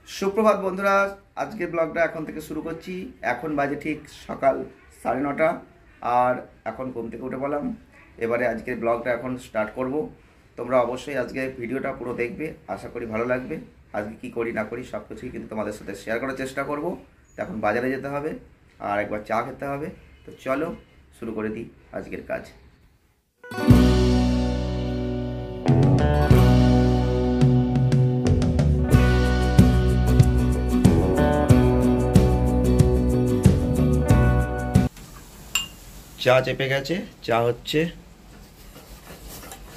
সুপ্রভাত বন্ধুরা, আজকের ব্লগটা এখন থেকে শুরু করছি। এখন বাজে ঠিক সকাল 9:30 আর এখন ঘুম থেকে উঠে বললাম এবারে আজকের ব্লগটা এখন স্টার্ট করব। তোমরা অবশ্যই আজকে ভিডিওটা পুরো দেখবে, আশা করি ভালো লাগবে। আজকে কি করি না করি সব কিছুই কিন্তু তোমাদের সাথে শেয়ার করার চেষ্টা করব। এখন বাজারে যেতে হবে আর একবার চা খেতে হবে, তো চলো শুরু করে দিই আজকের কাজ। চা চেপে গেছে, চা হচ্ছে,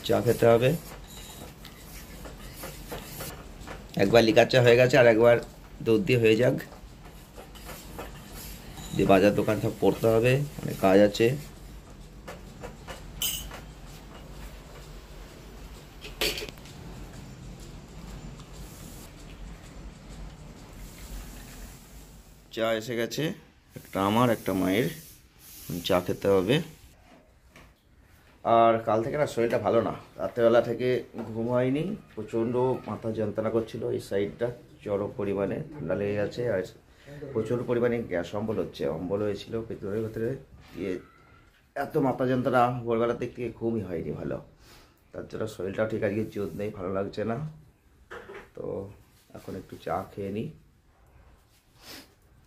চা খেতে হবে। একবার লিকার চা হয়ে গেছে আর একবার দুধ দিয়ে হয়ে যাক, দিয়ে বাজার দোকান সব পড়তে হবে, অনেক কাজ আছে। চা এসে গেছে, একটা আমার একটা মায়ের, চা খেতে হবে। আর কাল থেকে না শরীরটা ভালো না, রাত্রেবেলা থেকে ঘুম হয়নি, প্রচণ্ড মাথা যন্ত্রণা করছিল এই সাইডটা, চরম পরিমাণে ঠান্ডা লেগে গেছে আর প্রচুর পরিমাণে গ্যাস অম্বল হচ্ছে, অম্বল হয়েছিল ভেতরে ভেতরে দিয়ে এত মাথা যন্ত্রণা, ভোরবেলার দিক থেকে ঘুমই হয়নি ভালো। তার জন্য শরীরটাও ঠিক আজকে জোর নেই, ভালো লাগছে না। তো এখন একটু চা খেয়ে নিই,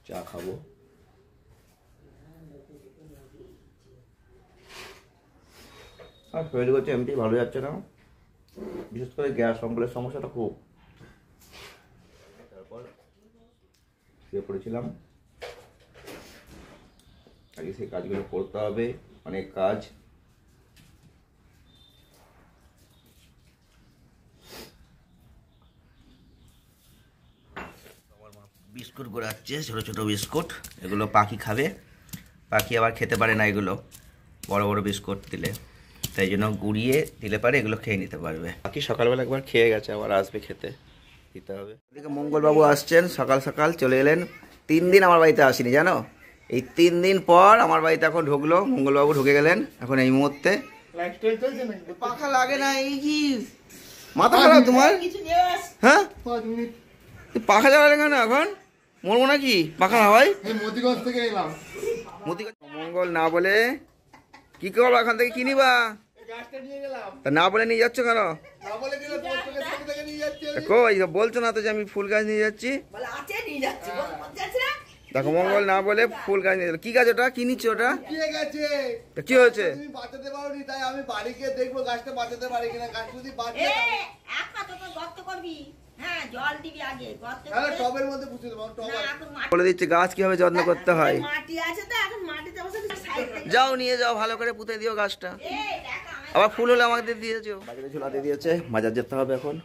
চা খাবো। আর শরীর করছে এমনি ভালো যাচ্ছে না, বিশেষ করে গ্যাস অম্বলের সমস্যাটা খুব। তারপর শুয়ে পড়েছিলাম, আগে সেই কাজগুলো করতে হবে, অনেক কাজ। বিস্কুট গোড়াচ্ছে, ছোটো ছোটো বিস্কুট, এগুলো পাখি খাবে। পাখি আবার খেতে পারে না এগুলো, বড় বড় বিস্কুট দিলে, তাই জন্য গুড়িয়ে দিলে পারে এগুলো খেয়ে নিতে পারবে। বাকি সকালবেলা একবার খেয়ে গেছে, আবার আসবে খেতে, দিতে হবে। এদিকে মঙ্গলবাবু আসছেন, সকাল সকাল চলে এলেন। 3 দিন আমার বাড়িতে আসেনি জানো, এই 3 দিন পর আমার বাড়িতে এখন ঢুকলো। মঙ্গলবাবু ঢুকে গেলেন এখন এই মুহূর্তে। পাখা লাগে না, এই কি মাথা খারাপ তোমার? হ্যাঁ, পাখা চালালে কেন? এখন মরবো নাকি পাখা হাওয়ায়? মঙ্গল না বলে কি করবো, এখান থেকে কি নিবা? না বলে নিয়ে যাচ্ছ কেন? কই বলছো না তো যে আমি ফুল গাছ নিয়ে যাচ্ছি। দেখো মঙ্গল না বলে ফুল গাছ নিয়ে, কি গাছ ওটা, কি নিচ্ছ ওটা? কি হয়েছে? বলে দিচ্ছি গাছ কিভাবে যত্ন করতে হয়। যাও নিয়ে যাও, ভালো করে পুঁতে দিও গাছটা, আবার ফুল হলে আমাদের দিয়েছো। বাজারে ঝুলাতে দিয়েছে, বাজার যেতে হবে এখন।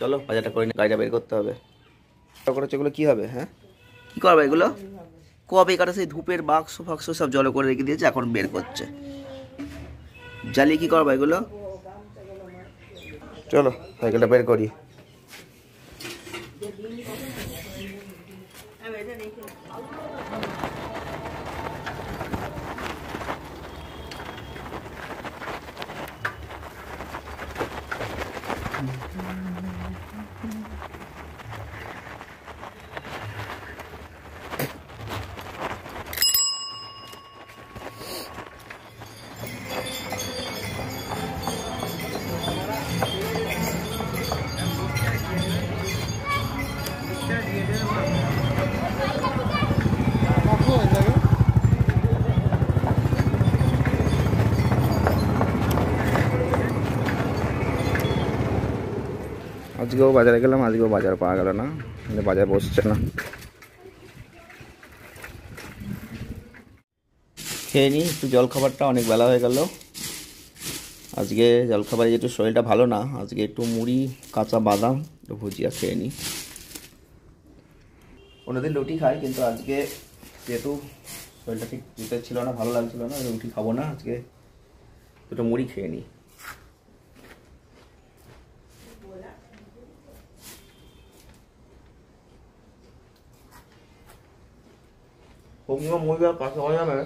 চলো বাজারটা করে নিয়ে গাড়িটা বের করতে হবে। করেছে এগুলো কি হবে? হ্যাঁ কি করবে এগুলো? কবে কাটা সেই ধূপের বাক্স ফাক্স সব জল করে রেখে দিয়েছে, এখন বের করছে। জ্বালিয়ে কি করবে এগুলো? চলো সাইকেলটা বের করি। আজকেও বাজারে গেলাম, আজকেও বাজার পাওয়া গেল না, বাজার বসছে না। খেয়ে নিই একটু জলখাবারটা, অনেক বেলা হয়ে গেল। আজকে জলখাবারে যেহেতু শরীরটা ভালো না, আজকে একটু মুড়ি, কাঁচা বাদাম, একটু ভুজিয়া খেয়ে নিই। অন্যদিন রুটি খাই, কিন্তু আজকে যেহেতু শরীরটা ঠিক জুতে ছিল না, ভালো লাগছিল না, রুটি খাবো না, আজকে দুটো মুড়ি খেয়ে নিই। মুড়ি আর কাঁচা বাদামে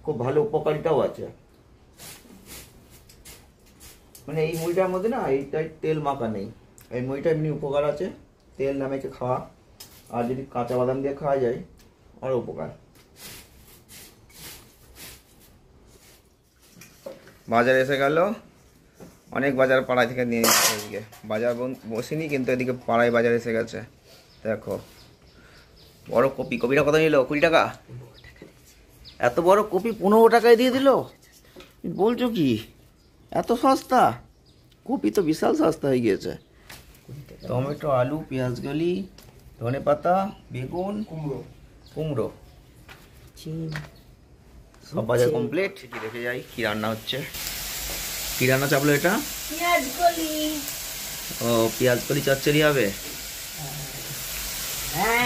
খুব ভালো উপকারিতাও আছে। মানে এই মুড়িটার মধ্যে না এইটাই তেল মাখা নেই, এই মুড়িটা এমনি উপকার আছে, তেল না মেখে খাওয়া, আর যদি কাঁচা বাদাম দিয়ে খাওয়া যায় আরও উপকার। বাজারে এসে গেল, অনেক বাজার পাড়া থেকে নিয়ে নিচ্ছে এদিকে। বাজার বসিনি, কিন্তু এদিকে পাড়ায় বাজার এসে গেছে। দেখো বড় কপি, কপিটা কত নিল? 20 টাকা। এত বড় কপি 15 টাকায় দিয়ে দিল, বলছো কি? এত সস্তা? কপি তো বিশাল সস্তা হয়ে গিয়েছে। টমেটো, আলু, পেঁয়াজকলি, ধনে পাতা, বেগুন, কুমড়ো সব বাজার কমপ্লিট। কি দেখে যাই কি রান্না হচ্ছে। কি রান্না চাপলো এটা? ও পেঁয়াজকলি চচ্চড়ি হবে।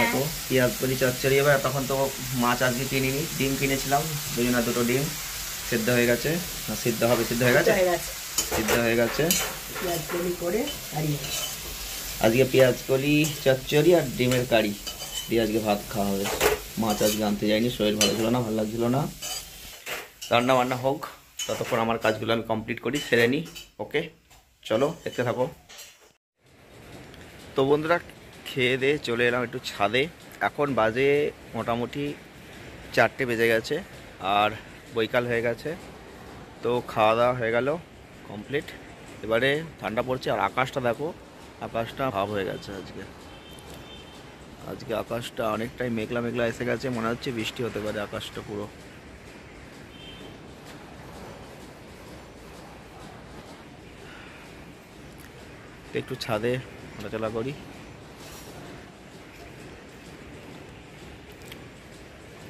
দেখো পেঁয়াজকলি চচ্চড়ি হবে। তখন তো মাছ আজকে কিনিনি, ডিম কিনেছিলাম, দুজনা 2টো ডিম সিদ্ধ হয়ে গেছে। না সিদ্ধ হবে, সিদ্ধ হয়ে গেছে, সিদ্ধ হয়ে গেছে। আজকে পেঁয়াজকলি চচ্চড়ি আর ডিমের কারি দিয়ে আজকে ভাত খাওয়া হবে। মাছ আজকে আনতে যাইনি, শরীর ভালো ছিল না, ভালো লাগছিল না। রান্না বান্না হোক, ততক্ষণ আমার কাজগুলো আমি কমপ্লিট করি, সেরে নিই। ওকে চলো দেখতে থাকো। তো বন্ধুরা খেয়ে দিয়ে চলে এলাম একটু ছাদে। এখন বাজে মোটামুটি 4টে বেজে গেছে আর বৈকাল হয়ে গেছে। তো খাওয়া দাওয়া হয়ে গেল কমপ্লিট। এবারে ঠান্ডা পড়ছে আর আকাশটা দেখো, আকাশটা ভাব হয়ে গেছে আজকে। আজকে আকাশটা অনেকটাই মেঘলা মেঘলা এসে গেছে, মনে হচ্ছে বৃষ্টি হতে পারে আকাশটা পুরো। একটু ছাদে হাঁটাচলা করি।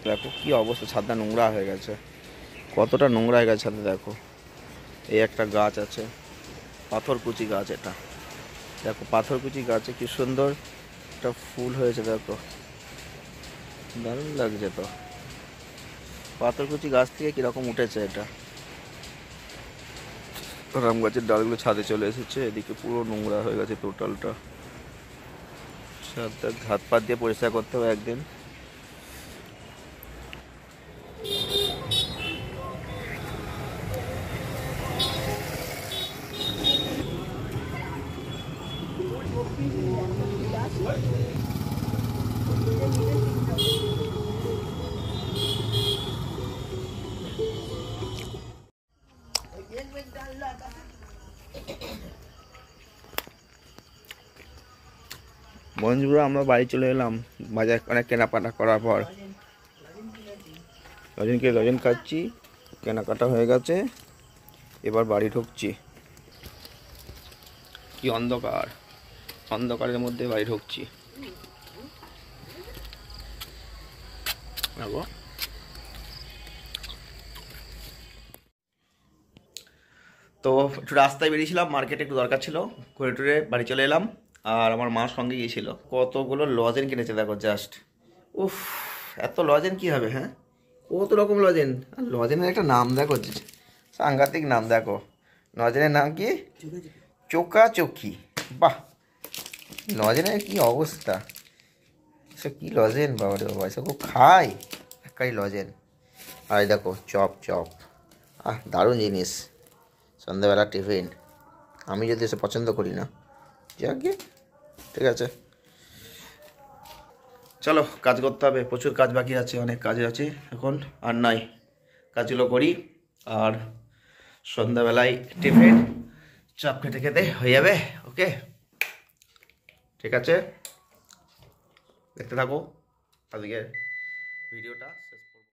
দেখো কি অবস্থা, ছাদটা নোংরা হয়ে গেছে, কতটা নোংরা হয়ে গেছে ছাদে। দেখো এই একটা গাছ আছে, পাথরকুচি গাছ। এটা দেখো পাথরকুচি গাছে কি সুন্দর একটা ফুল হয়েছে, দেখো দারুণ লাগছে। তো পাথরকুচি গাছ থেকে কিরকম উঠেছে এটা। রাম গাছের ডালগুলো ছাদে চলে এসেছে, এদিকে পুরো নোংরা হয়ে গেছে টোটালটা। ছাদটা হাত পা দিয়ে পরিষ্কার করতে হবে একদিন। বন্ধুরা আমরা বাড়ি চলে এলাম বাজার অনেক কেনাকাটা করার পর। লজেন খাচ্ছি, কেনাকাটা হয়ে গেছে, এবার বাড়ি ঢুকছি। কি অন্ধকার, অন্ধকারের মধ্যে বাড়ি ঢুকছি। তো একটু রাস্তায় বেরিয়েছিলাম, মার্কেটে একটু দরকার ছিল, ঘুরে টুরে বাড়ি চলে এলাম। আর আমার মার সঙ্গে গিয়েছিল। কতগুলো লজেন কিনেছে দেখো জাস্ট। উফ এত লজেন কি হবে? হ্যাঁ কত রকম লজেন। আর লজেনের একটা নাম দেখো, সাংঘাতিক নাম। দেখো লজেনের নাম কি? চোকাচোকি। বাহ, লজেনের কি অবস্থা, সব কি লজেন বাবা রে বাবা, এসব খায় একটাই লজেন। আর দেখো চপ চপ, দারুণ জিনিস সন্ধ্যাবেলা টিফিন। আমি যদি এসে পছন্দ করি না, যাকে ঠিক আছে চলো কাজ করতে হবে, প্রচুর কাজ বাকি আছে, অনেক কাজ আছে এখন। আর নাই, কাজগুলো করি আর সন্ধ্যাবেলায় টিফিন চপ খেতে খেতে হয়ে যাবে। ওকে ঠিক আছে, দেখতে থাকো আজকে ভিডিওটা শেষ।